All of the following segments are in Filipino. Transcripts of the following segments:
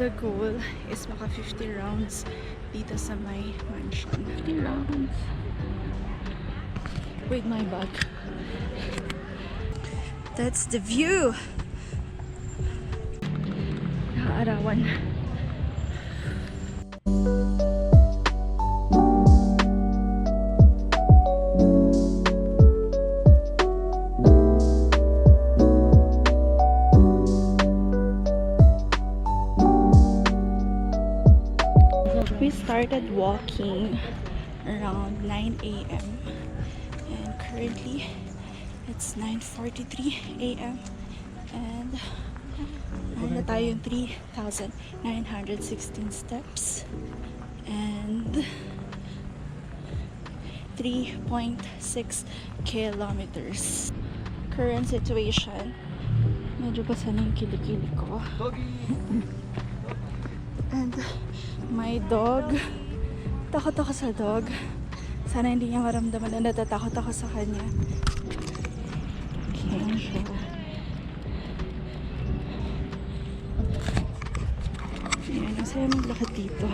The goal is maka 50 rounds dito sa may mansion. 50 rounds. With my bag. That's the view. Nakaarawan. We started walking around 9 a.m. and currently it's 9:43 a.m. and na tayo yung 3,916 steps and 3.6 kilometers. Current situation, medyo basa na yung kilikili ko. And my dog, takot ako sa dog. Sana hindi niya maramdaman na natatakot ako sa kanya. Okay, siya. Ayan, ang saya maglakad dito.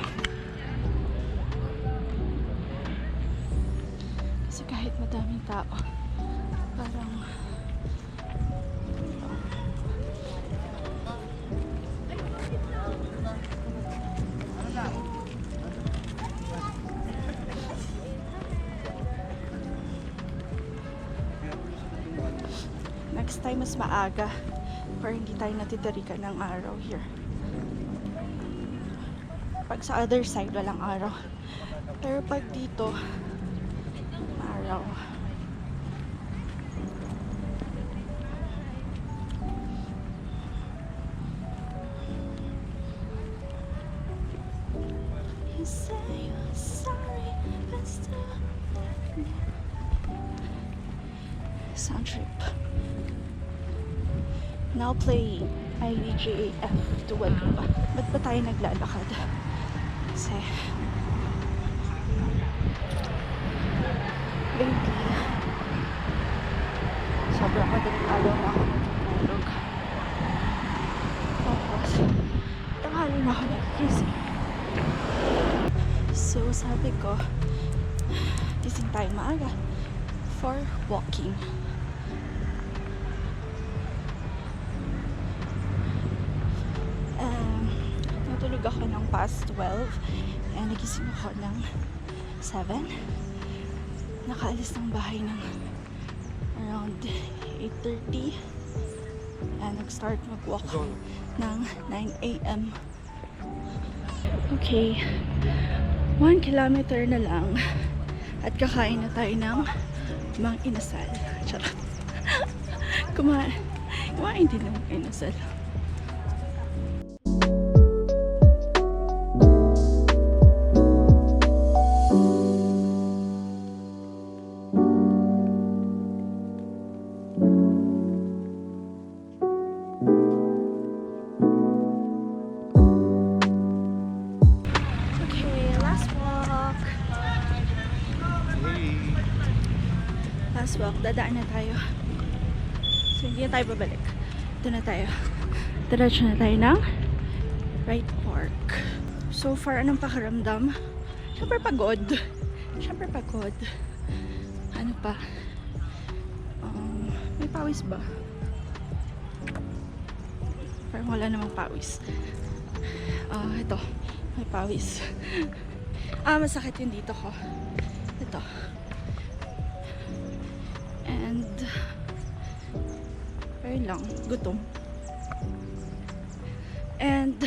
Kasi kahit madaming tao, parang next time mas maaga para hindi tayo natitirikan ng araw here. Pag sa other side walang araw, pero pag dito araw. You say you're sorry but still sound trip. Now playing IDJAF to Waluba. Ba't ba tayo naglalakad? Kasi lately sobrang madaling araw na ako natutulog. Tapos tanghali na ako nagigising. So sabi ko, gising tayo maaga for walking. Natulog ako ng past 12 and nagising ako ng 7. Nakaalis ng bahay ng around 8:30 and nag-start mag-walk ng 9 a.m. Okay, 1 kilometer na lang at kakain na tayo ng mang inasal. Charot. Kumain din ng inasal. Last walk, dadaan na tayo. So hindi na tayo babalik. Ito na tayo. Diretso na tayo ng Wright Park. So far, anong pakiramdam? Siyempre pagod. Siyempre pagod. Ano pa? May pawis ba? Parang wala namang pawis. Ito. May pawis. Masakit yung dito ko. Ito. And very lang, gutom. And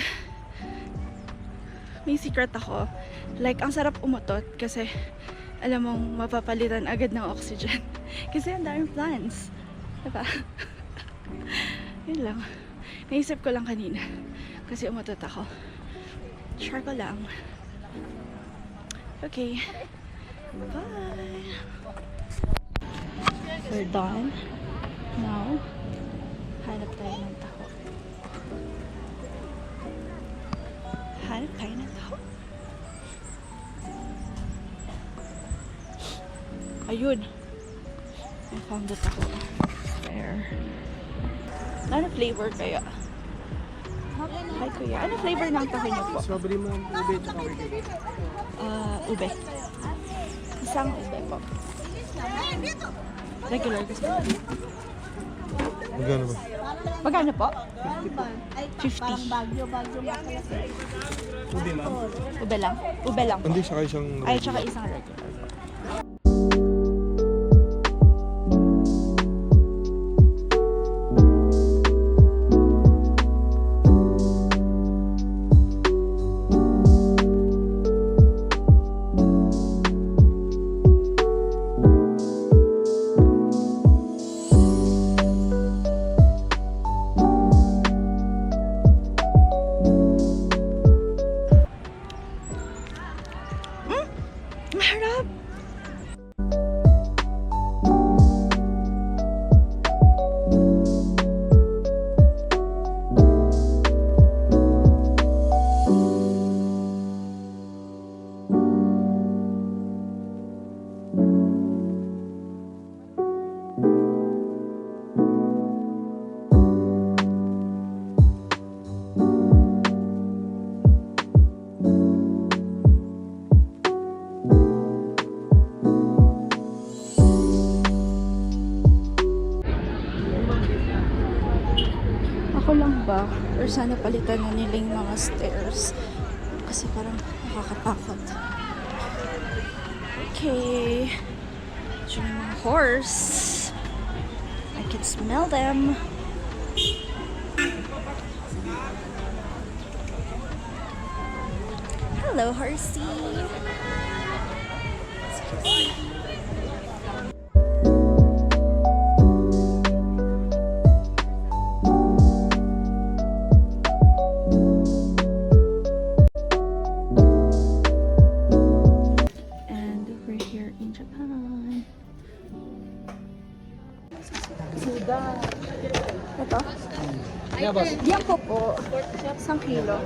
may secret ako. Like, ang sarap umutot kasi alam mong mapapalitan agad ng oxygen. Kasi ang daming plants. Diba? Yun lang. Naisip ko lang kanina kasi umutot ako. Share ko lang. Okay. Bye! We're done. Now, hanap tayo ng taho. Hanap tayo ng taho. Ayun. I found the taho. There. Ano flavor kaya? Hi kuya. Ano flavor ng taho niyo po? Strawberry mo, ube, tsaka regular. Ube. Isang ube po. Regular gusto ko. Magkano ba? Magkano po? 50. Ube, ma'am. Ube lang. Ube lang po. Hindi, saka isang... Ay, tsaka isang regular po. Maharap! Ako lang ba? Or sana palitan na nila yung mga stairs. Kasi parang nakakatakot. Okay. Diyan yung mga horse. I can smell them. Hello, horsey. And we're here in Japan. Suda. Ito? Yeah, boss. Diyan po po. 1 kilo.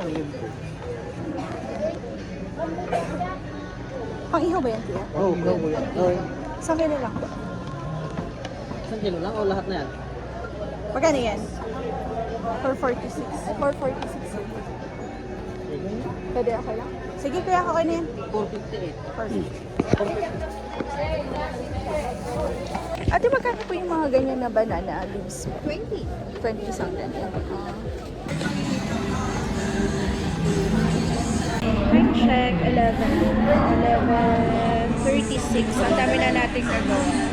Pang ihaw ba yan, kuya? Oo, ikaw po yan. 1 kilo lang po. 1 kilo lang o lahat na yan? Magkano yan? 446. 446. Pwede okay lang? Sige kuya, okay na yan. 458. Perfect. Ate, magkano po yung mga ganyan na banana leaves? 20. 20 isang ganyan. Time check, 11. 11:36. Ang dami na natin gagawa.